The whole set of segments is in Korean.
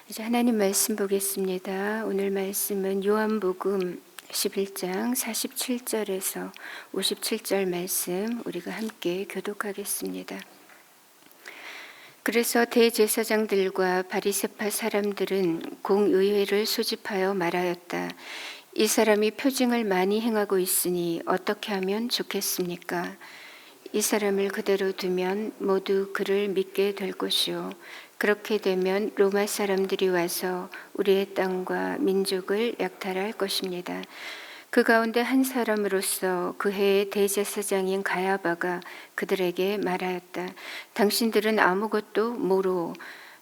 이제 하나님 말씀 보겠습니다. 오늘 말씀은 요한복음 11장 47절에서 57절 말씀 우리가 함께 교독하겠습니다. 그래서 대제사장들과 바리새파 사람들은 공의회를 소집하여 말하였다. 이 사람이 표징을 많이 행하고 있으니 어떻게 하면 좋겠습니까? 이 사람을 그대로 두면 모두 그를 믿게 될 것이요. 그렇게 되면 로마 사람들이 와서 우리의 땅과 민족을 약탈할 것입니다. 그 가운데 한 사람으로서 그 해의 대제사장인 가야바가 그들에게 말하였다. 당신들은 아무것도 모르오.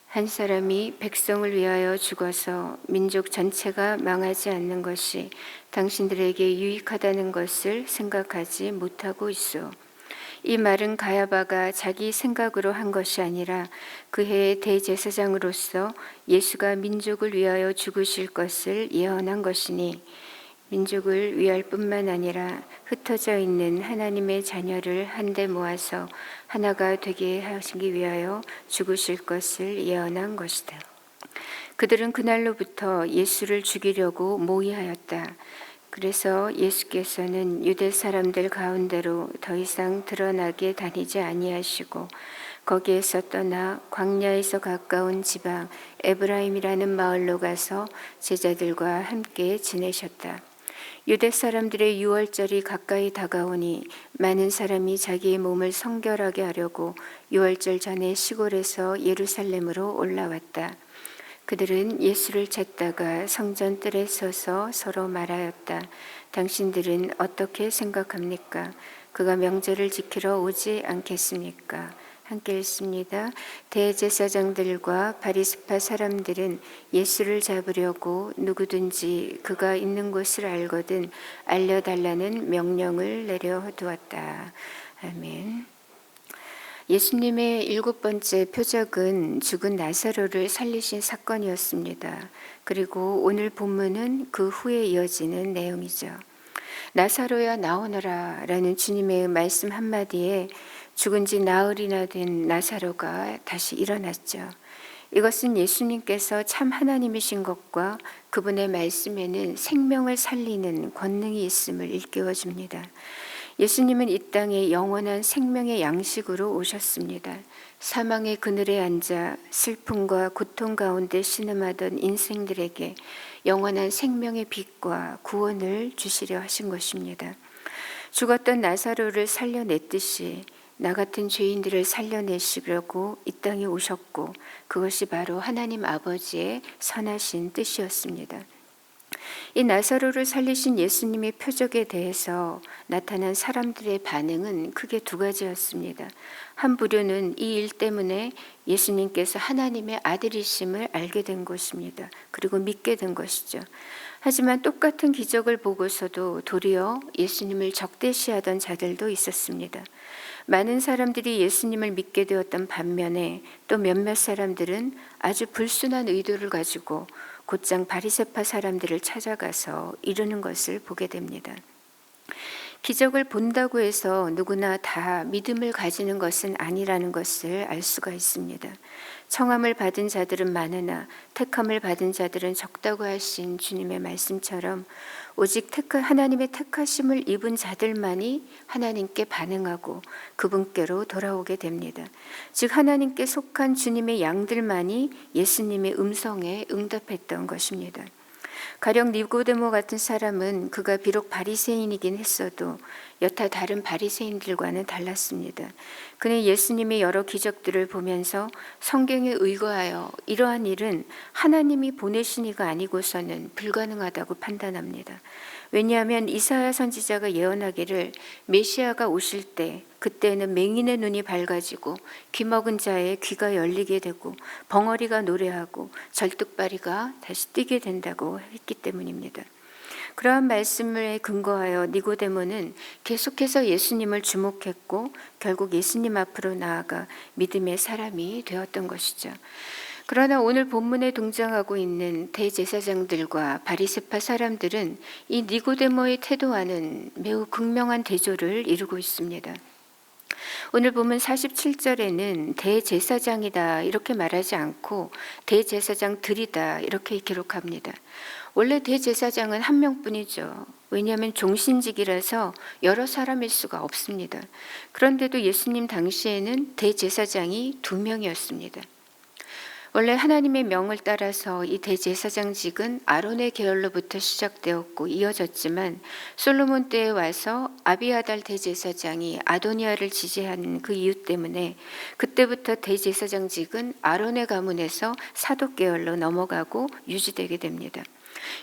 한 사람이 백성을 위하여 죽어서 민족 전체가 망하지 않는 것이 당신들에게 유익하다는 것을 생각하지 못하고 있어. 이 말은 가야바가 자기 생각으로 한 것이 아니라 그 해의 대제사장으로서 예수가 민족을 위하여 죽으실 것을 예언한 것이니, 민족을 위할 뿐만 아니라 흩어져 있는 하나님의 자녀를 한데 모아서 하나가 되게 하시기 위하여 죽으실 것을 예언한 것이다. 그들은 그날로부터 예수를 죽이려고 모의하였다. 그래서 예수께서는 유대 사람들 가운데로 더 이상 드러나게 다니지 아니하시고 거기에서 떠나 광야에서 가까운 지방 에브라임이라는 마을로 가서 제자들과 함께 지내셨다. 유대 사람들의 유월절이 가까이 다가오니 많은 사람이 자기의 몸을 성결하게 하려고 유월절 전에 시골에서 예루살렘으로 올라왔다. 그들은 예수를 찾다가 성전 뜰에 서서 서로 말하였다. 당신들은 어떻게 생각합니까? 그가 명절을 지키러 오지 않겠습니까? 함께 읽습니다. 대제사장들과 바리새파 사람들은 예수를 잡으려고 누구든지 그가 있는 곳을 알거든 알려달라는 명령을 내려두었다. 아멘. 예수님의 7번째 표적은 죽은 나사로를 살리신 사건이었습니다. 그리고 오늘 본문은 그 후에 이어지는 내용이죠. 나사로야 나오너라 라는 주님의 말씀 한마디에 죽은 지 나흘이나 된 나사로가 다시 일어났죠. 이것은 예수님께서 참 하나님이신 것과 그분의 말씀에는 생명을 살리는 권능이 있음을 일깨워 줍니다. 예수님은 이 땅에 영원한 생명의 양식으로 오셨습니다. 사망의 그늘에 앉아 슬픔과 고통 가운데 신음하던 인생들에게 영원한 생명의 빛과 구원을 주시려 하신 것입니다. 죽었던 나사로를 살려냈듯이 나 같은 죄인들을 살려내시려고 이 땅에 오셨고, 그것이 바로 하나님 아버지의 선하신 뜻이었습니다. 이 나사로를 살리신 예수님의 표적에 대해서 나타난 사람들의 반응은 크게 두 가지였습니다. 한 부류는 이 일 때문에 예수님께서 하나님의 아들이심을 알게 된 것입니다. 그리고 믿게 된 것이죠. 하지만 똑같은 기적을 보고서도 도리어 예수님을 적대시하던 자들도 있었습니다. 많은 사람들이 예수님을 믿게 되었던 반면에 또 몇몇 사람들은 아주 불순한 의도를 가지고 곧장 바리새파 사람들을 찾아가서 이루는 것을 보게 됩니다. 기적을 본다고 해서 누구나 다 믿음을 가지는 것은 아니라는 것을 알 수가 있습니다. 청함을 받은 자들은 많으나 택함을 받은 자들은 적다고 하신 주님의 말씀처럼 오직 하나님의 택하심을 입은 자들만이 하나님께 반응하고 그분께로 돌아오게 됩니다. 즉 하나님께 속한 주님의 양들만이 예수님의 음성에 응답했던 것입니다. 가령 니고데모 같은 사람은 그가 비록 바리새인이긴 했어도 여타 다른 바리새인들과는 달랐습니다. 그는 예수님의 여러 기적들을 보면서 성경에 의거하여 이러한 일은 하나님이 보내신 이가 아니고서는 불가능하다고 판단합니다. 왜냐하면 이사야 선지자가 예언하기를 메시아가 오실 때 그때는 맹인의 눈이 밝아지고 귀먹은 자의 귀가 열리게 되고 벙어리가 노래하고 절뚝발이가 다시 뛰게 된다고 했기 때문입니다. 그러한 말씀에 근거하여 니고데모는 계속해서 예수님을 주목했고 결국 예수님 앞으로 나아가 믿음의 사람이 되었던 것이죠. 그러나 오늘 본문에 등장하고 있는 대제사장들과 바리새파 사람들은 이 니고데모의 태도와는 매우 극명한 대조를 이루고 있습니다. 오늘 보면 47절에는 대제사장이다 이렇게 말하지 않고 대제사장들이다 이렇게 기록합니다. 원래 대제사장은 한 명뿐이죠. 왜냐하면 종신직이라서 여러 사람일 수가 없습니다. 그런데도 예수님 당시에는 대제사장이 2명이었습니다. 원래 하나님의 명을 따라서 이 대제사장직은 아론의 계열로부터 시작되었고 이어졌지만 솔로몬 때에 와서 아비아달 대제사장이 아도니아를 지지한 그 이유 때문에 그때부터 대제사장직은 아론의 가문에서 사독 계열로 넘어가고 유지되게 됩니다.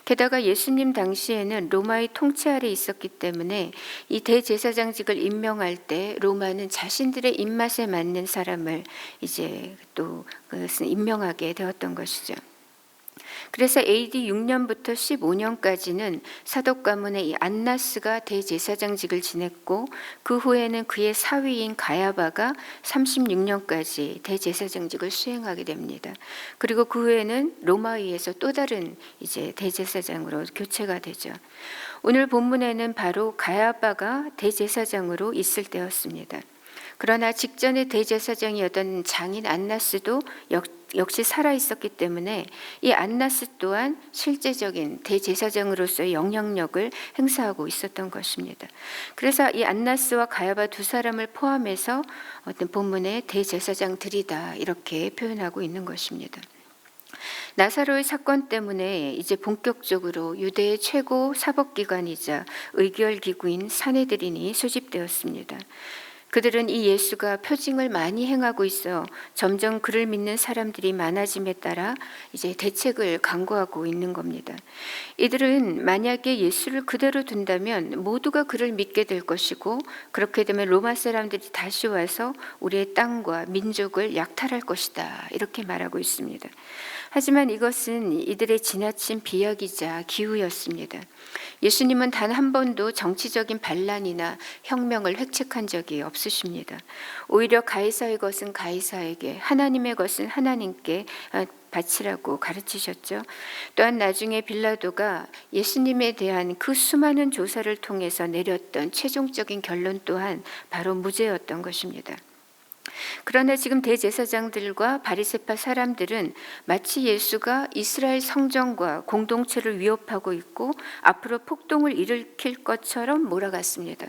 게다가 예수님 당시에는 로마의 통치 아래 있었기 때문에 이 대제사장직을 임명할 때 로마는 자신들의 입맛에 맞는 사람을 이제 또 그것은 임명하게 되었던 것이죠. 그래서 AD 6년부터 15년까지는 사독 가문의 이 안나스가 대제사장직을 지냈고 그 후에는 그의 사위인 가야바가 36년까지 대제사장직을 수행하게 됩니다. 그리고 그 후에는 로마의에서 또 다른 이제 대제사장으로 교체가 되죠. 오늘 본문에는 바로 가야바가 대제사장으로 있을 때였습니다. 그러나 직전에 대제사장이었던 장인 안나스도 역시 살아 있었기 때문에 이 안나스 또한 실제적인 대제사장으로서의 영향력을 행사하고 있었던 것입니다. 그래서 이 안나스와 가야바 두 사람을 포함해서 어떤 본문에 대제사장들이다 이렇게 표현하고 있는 것입니다. 나사로의 사건 때문에 이제 본격적으로 유대의 최고 사법기관이자 의결기구인 산헤드린이 소집되었습니다. 그들은 이 예수가 표징을 많이 행하고 있어 점점 그를 믿는 사람들이 많아짐에 따라 이제 대책을 강구하고 있는 겁니다. 이들은 만약에 예수를 그대로 둔다면 모두가 그를 믿게 될 것이고 그렇게 되면 로마 사람들이 다시 와서 우리의 땅과 민족을 약탈할 것이다 이렇게 말하고 있습니다. 하지만 이것은 이들의 지나친 비약이자 기우였습니다. 예수님은 단 한 번도 정치적인 반란이나 혁명을 획책한 적이 없으십니다. 오히려 가이사의 것은 가이사에게, 하나님의 것은 하나님께 바치라고 가르치셨죠. 또한 나중에 빌라도가 예수님에 대한 그 수많은 조사를 통해서 내렸던 최종적인 결론 또한 바로 무죄였던 것입니다. 그러나 지금 대제사장들과 바리새파 사람들은 마치 예수가 이스라엘 성전과 공동체를 위협하고 있고 앞으로 폭동을 일으킬 것처럼 몰아갔습니다.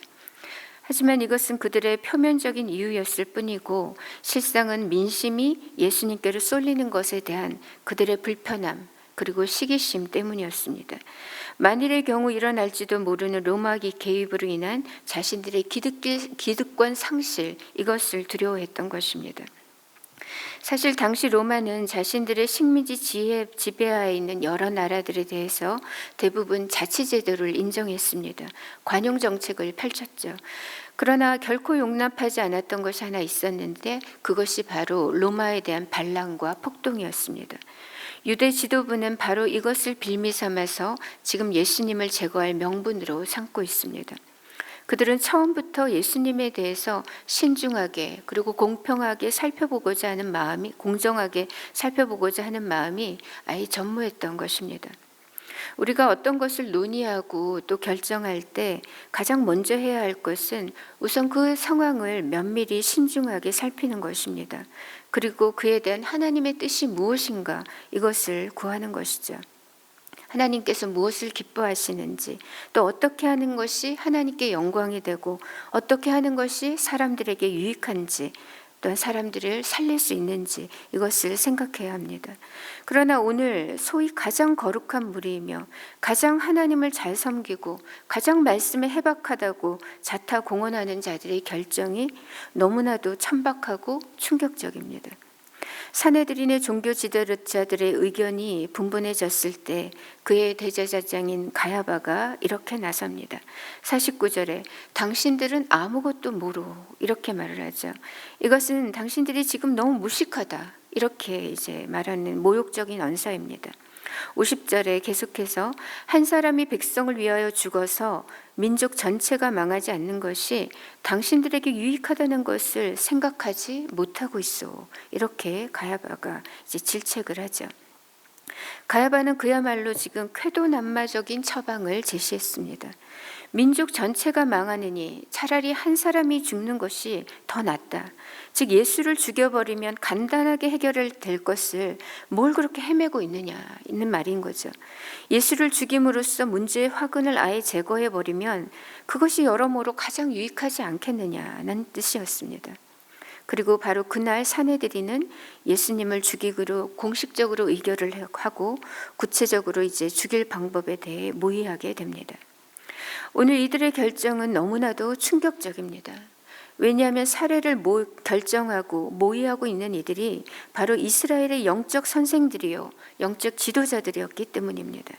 하지만 이것은 그들의 표면적인 이유였을 뿐이고 실상은 민심이 예수님께로 쏠리는 것에 대한 그들의 불편함 그리고 시기심 때문이었습니다. 만일의 경우 일어날지도 모르는 로마기 개입으로 인한 자신들의 기득권 상실 이것을 두려워했던 것입니다. 사실 당시 로마는 자신들의 식민지 지배하에 있는 여러 나라들에 대해서 대부분 자치제도를 인정했습니다. 관용 정책을 펼쳤죠. 그러나 결코 용납하지 않았던 것이 하나 있었는데 그것이 바로 로마에 대한 반란과 폭동이었습니다. 유대 지도부는 바로 이것을 빌미 삼아서 지금 예수님을 제거할 명분으로 삼고 있습니다. 그들은 처음부터 예수님에 대해서 신중하게 그리고 공평하게 살펴보고자 하는 마음이 공정하게 살펴보고자 하는 마음이 아예 전무했던 것입니다. 우리가 어떤 것을 논의하고 또 결정할 때 가장 먼저 해야 할 것은 우선 그 상황을 면밀히 신중하게 살피는 것입니다. 그리고 그에 대한 하나님의 뜻이 무엇인가 이것을 구하는 것이죠. 하나님께서 무엇을 기뻐하시는지 또 어떻게 하는 것이 하나님께 영광이 되고 어떻게 하는 것이 사람들에게 유익한지 또한 사람들을 살릴 수 있는지 이것을 생각해야 합니다. 그러나 오늘 소위 가장 거룩한 무리이며 가장 하나님을 잘 섬기고 가장 말씀에 해박하다고 자타공언하는 자들의 결정이 너무나도 천박하고 충격적입니다. 산헤드린의 종교 지도자들의 의견이 분분해졌을 때 그의 대제사장인 가야바가 이렇게 나섭니다. 49절에 당신들은 아무것도 모르 이렇게 말을 하죠. 이것은 당신들이 지금 너무 무식하다 이렇게 이제 말하는 모욕적인 언사입니다. 50절에 계속해서 한 사람이 백성을 위하여 죽어서 민족 전체가 망하지 않는 것이 당신들에게 유익하다는 것을 생각하지 못하고 있어. 이렇게 가야바가 이제 질책을 하죠. 가야바는 그야말로 지금 쾌도난마적인 처방을 제시했습니다. 민족 전체가 망하느니 차라리 한 사람이 죽는 것이 더 낫다. 즉 예수를 죽여버리면 간단하게 해결될 것을 뭘 그렇게 헤매고 있는 말인 거죠. 예수를 죽임으로써 문제의 화근을 아예 제거해버리면 그것이 여러모로 가장 유익하지 않겠느냐는 뜻이었습니다. 그리고 바로 그날 사내들이는 예수님을 죽이기로 공식적으로 의결을 하고 구체적으로 이제 죽일 방법에 대해 모의하게 됩니다. 오늘 이들의 결정은 너무나도 충격적입니다. 왜냐하면 살해를 결정하고 모의하고 있는 이들이 바로 이스라엘의 영적 선생들이요, 영적 지도자들이었기 때문입니다.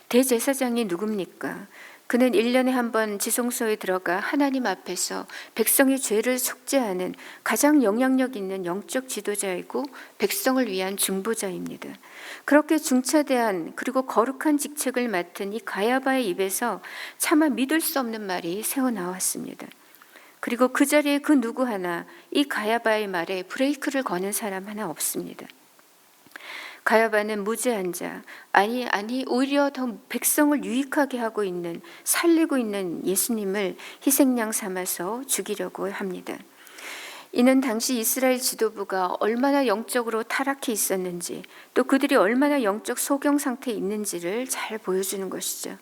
대제사장이 누굽니까? 그는 1년에 한 번 지성소에 들어가 하나님 앞에서 백성의 죄를 속죄하는 가장 영향력 있는 영적 지도자이고 백성을 위한 중보자입니다. 그렇게 중차대한 그리고 거룩한 직책을 맡은 이 가야바의 입에서 차마 믿을 수 없는 말이 새어나왔습니다. 그리고 그 자리에 그 누구 하나 이 가야바의 말에 브레이크를 거는 사람 하나 없습니다. 가야바는 무죄한 자, 아니 오히려 더 백성을 유익하게 하고 있는, 살리고 있는 예수님을 희생양 삼아서 죽이려고 합니다. 이는 당시 이스라엘 지도부가 얼마나 영적으로 타락해 있었는지, 또 그들이 얼마나 영적 소경 상태에 있는지를 잘 보여주는 것이죠.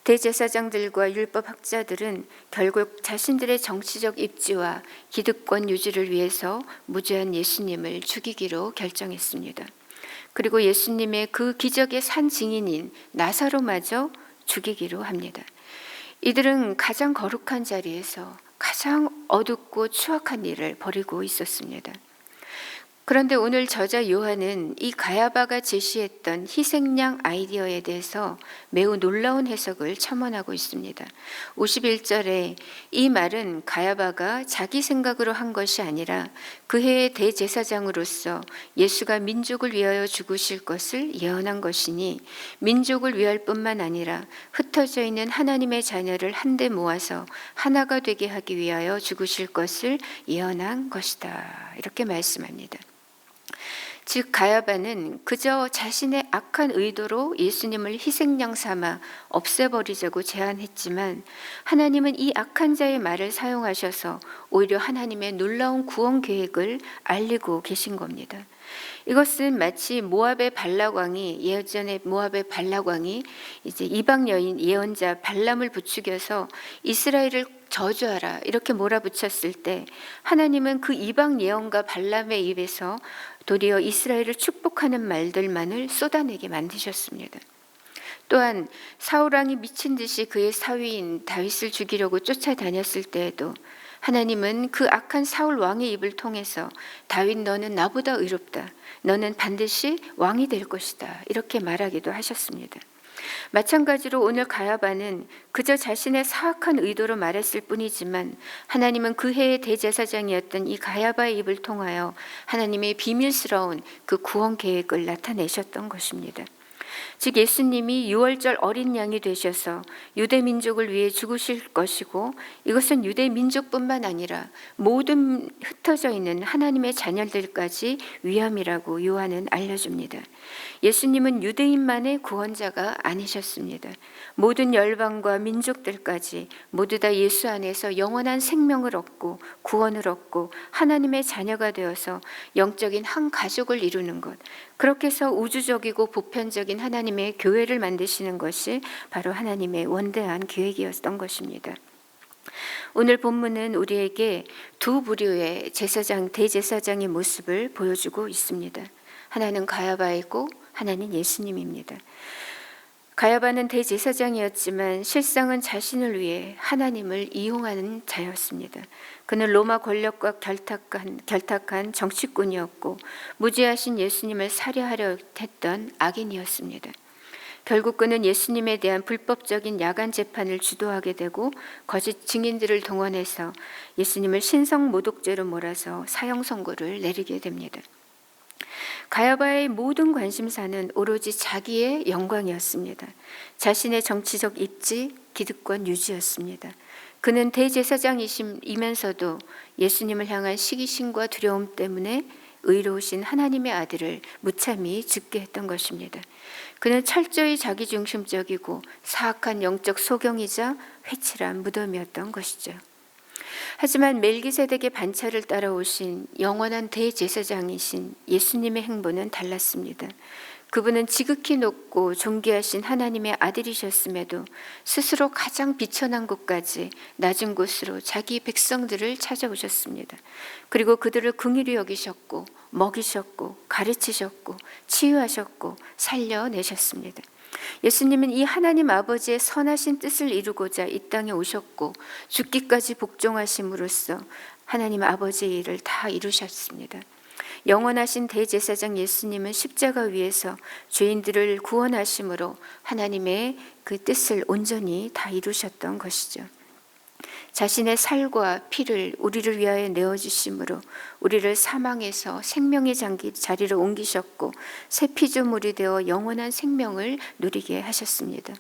대제사장들과 율법학자들은 결국 자신들의 정치적 입지와 기득권 유지를 위해서 무죄한 예수님을 죽이기로 결정했습니다. 그리고 예수님의 그 기적의 산 증인인 나사로마저 죽이기로 합니다. 이들은 가장 거룩한 자리에서 가장 어둡고 추악한 일을 벌이고 있었습니다. 그런데 오늘 저자 요한은 이 가야바가 제시했던 희생양 아이디어에 대해서 매우 놀라운 해석을 첨언하고 있습니다. 51절에 이 말은 가야바가 자기 생각으로 한 것이 아니라 그 해의 대제사장으로서 예수가 민족을 위하여 죽으실 것을 예언한 것이니 민족을 위할 뿐만 아니라 흩어져 있는 하나님의 자녀를 한데 모아서 하나가 되게 하기 위하여 죽으실 것을 예언한 것이다. 이렇게 말씀합니다. 즉 가야바는 그저 자신의 악한 의도로 예수님을 희생양 삼아 없애버리자고 제안했지만 하나님은 이 악한 자의 말을 사용하셔서 오히려 하나님의 놀라운 구원 계획을 알리고 계신 겁니다. 이것은 마치 모압의 발락 왕이 예전에 모압의 발락 왕이 이제 이방 여인 예언자 발람을 부추겨서 이스라엘을 저주하라 이렇게 몰아붙였을 때 하나님은 그 이방 예언가 발람의 입에서 도리어 이스라엘을 축복하는 말들만을 쏟아내게 만드셨습니다. 또한 사울 왕이 미친 듯이 그의 사위인 다윗을 죽이려고 쫓아다녔을 때에도 하나님은 그 악한 사울 왕의 입을 통해서 다윗 너는 나보다 의롭다. 너는 반드시 왕이 될 것이다. 이렇게 말하기도 하셨습니다. 마찬가지로 오늘 가야바는 그저 자신의 사악한 의도로 말했을 뿐이지만 하나님은 그 해의 대제사장이었던 이 가야바의 입을 통하여 하나님의 비밀스러운 그 구원 계획을 나타내셨던 것입니다. 즉 예수님이 유월절 어린 양이 되셔서 유대 민족을 위해 죽으실 것이고 이것은 유대 민족뿐만 아니라 모든 흩어져 있는 하나님의 자녀들까지 위함이라고 요한은 알려줍니다. 예수님은 유대인만의 구원자가 아니셨습니다. 모든 열방과 민족들까지 모두 다 예수 안에서 영원한 생명을 얻고 구원을 얻고 하나님의 자녀가 되어서 영적인 한 가족을 이루는 것, 그렇게 해서 우주적이고 보편적인 하나님의 교회를 만드시는 것이 바로 하나님의 원대한 계획이었던 것입니다. 오늘 본문은 우리에게 두 부류의 대제사장의 모습을 보여주고 있습니다. 하나는 가야바이고 하나는 예수님입니다. 가야바는 대제사장이었지만 실상은 자신을 위해 하나님을 이용하는 자였습니다. 그는 로마 권력과 결탁한 정치꾼이었고 무지하신 예수님을 살해하려 했던 악인이었습니다. 결국 그는 예수님에 대한 불법적인 야간 재판을 주도하게 되고 거짓 증인들을 동원해서 예수님을 신성모독죄로 몰아서 사형 선고를 내리게 됩니다. 가야바의 모든 관심사는 오로지 자기의 영광이었습니다. 자신의 정치적 입지, 기득권 유지였습니다. 그는 대제사장이면서도 예수님을 향한 시기심과 두려움 때문에 의로우신 하나님의 아들을 무참히 죽게 했던 것입니다. 그는 철저히 자기중심적이고 사악한 영적 소경이자 회칠한 무덤이었던 것이죠. 하지만 멜기세덱의 반차를 따라오신 영원한 대제사장이신 예수님의 행보는 달랐습니다. 그분은 지극히 높고 존귀하신 하나님의 아들이셨음에도 스스로 가장 비천한 곳까지 낮은 곳으로 자기 백성들을 찾아오셨습니다. 그리고 그들을 긍휼히 여기셨고 먹이셨고 가르치셨고 치유하셨고 살려내셨습니다. 예수님은 이 하나님 아버지의 선하신 뜻을 이루고자 이 땅에 오셨고 죽기까지 복종하심으로써 하나님 아버지의 일을 다 이루셨습니다. 영원하신 대제사장 예수님은 십자가 위에서 죄인들을 구원하심으로 하나님의 그 뜻을 온전히 다 이루셨던 것이죠. 자신의 살과 피를 우리를 위하여 내어주심으로 우리를 사망에서 생명의 자리로 옮기셨고 새 피조물이 되어 영원한 생명을 누리게 하셨습니다.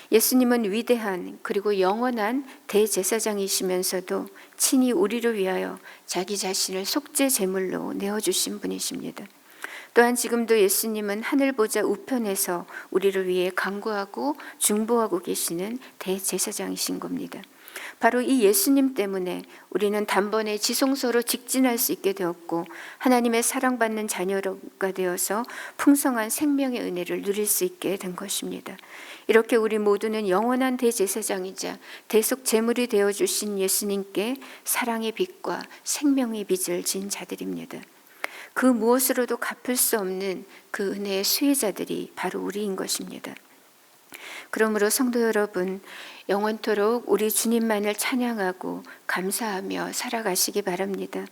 예수님은 위대한 그리고 영원한 대제사장이시면서도 친히 우리를 위하여 자기 자신을 속죄 제물로 내어주신 분이십니다. 또한 지금도 예수님은 하늘 보좌 우편에서 우리를 위해 간구하고 중보하고 계시는 대제사장이신 겁니다. 바로 이 예수님 때문에 우리는 단번에 지성소로 직진할 수 있게 되었고 하나님의 사랑받는 자녀가 되어서 풍성한 생명의 은혜를 누릴 수 있게 된 것입니다. 이렇게 우리 모두는 영원한 대제사장이자 대속 제물이 되어주신 예수님께 사랑의 빛과 생명의 빚을 진 자들입니다. 그 무엇으로도 갚을 수 없는 그 은혜의 수혜자들이 바로 우리인 것입니다. 그러므로 성도 여러분, 영원토록 우리 주님만을 찬양하고 감사하며 살아가시기 바랍니다.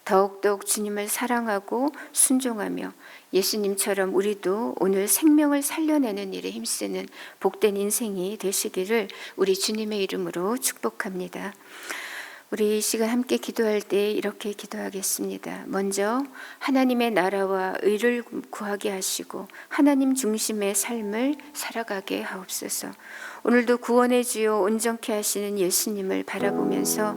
더욱더욱 주님을 사랑하고 순종하며 예수님처럼 우리도 오늘 생명을 살려내는 일에 힘쓰는 복된 인생이 되시기를 우리 주님의 이름으로 축복합니다. 우리 이 시간 함께 기도할 때 이렇게 기도하겠습니다. 먼저 하나님의 나라와 의를 구하게 하시고 하나님 중심의 삶을 살아가게 하옵소서. 오늘도 구원의 주요 온전케 하시는 예수님을 바라보면서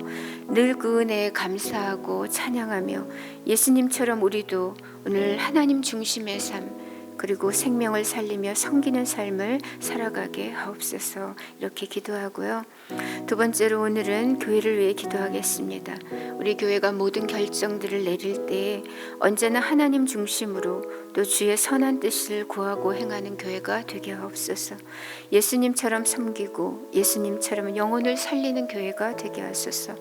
늘 그 은혜에 감사하고 찬양하며 예수님처럼 우리도 오늘 하나님 중심의 삶 그리고 생명을 살리며 섬기는 삶을 살아가게 하옵소서. 이렇게 기도하고요. 두 번째로 오늘은 교회를 위해 기도하겠습니다. 우리 교회가 모든 결정들을 내릴 때 언제나 하나님 중심으로 또 주의 선한 뜻을 구하고 행하는 교회가 되게 하옵소서. 예수님처럼 섬기고 예수님처럼 영혼을 살리는 교회가 되게 하소서.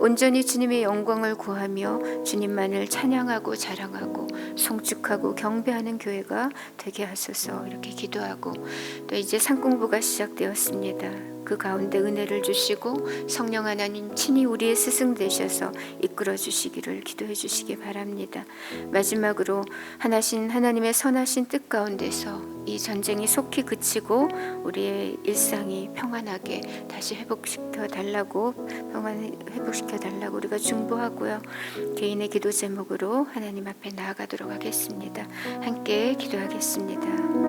온전히 주님의 영광을 구하며 주님만을 찬양하고 자랑하고 송축하고 경배하는 교회가 되게 하소서. 이렇게 기도하고 또 이제 상공부가 시작되었습니다. 그 가운데 은혜를 주시고 성령 하나님 친히 우리의 스승 되셔서 이끌어 주시기를 기도해 주시기 바랍니다. 마지막으로 하나님의 선하신 뜻 가운데서 이 전쟁이 속히 그치고 우리의 일상이 평안하게 다시 회복시켜 달라고 우리가 중보하고요. 개인의 기도 제목으로 하나님 앞에 나아가도록 하겠습니다. 함께 기도하겠습니다.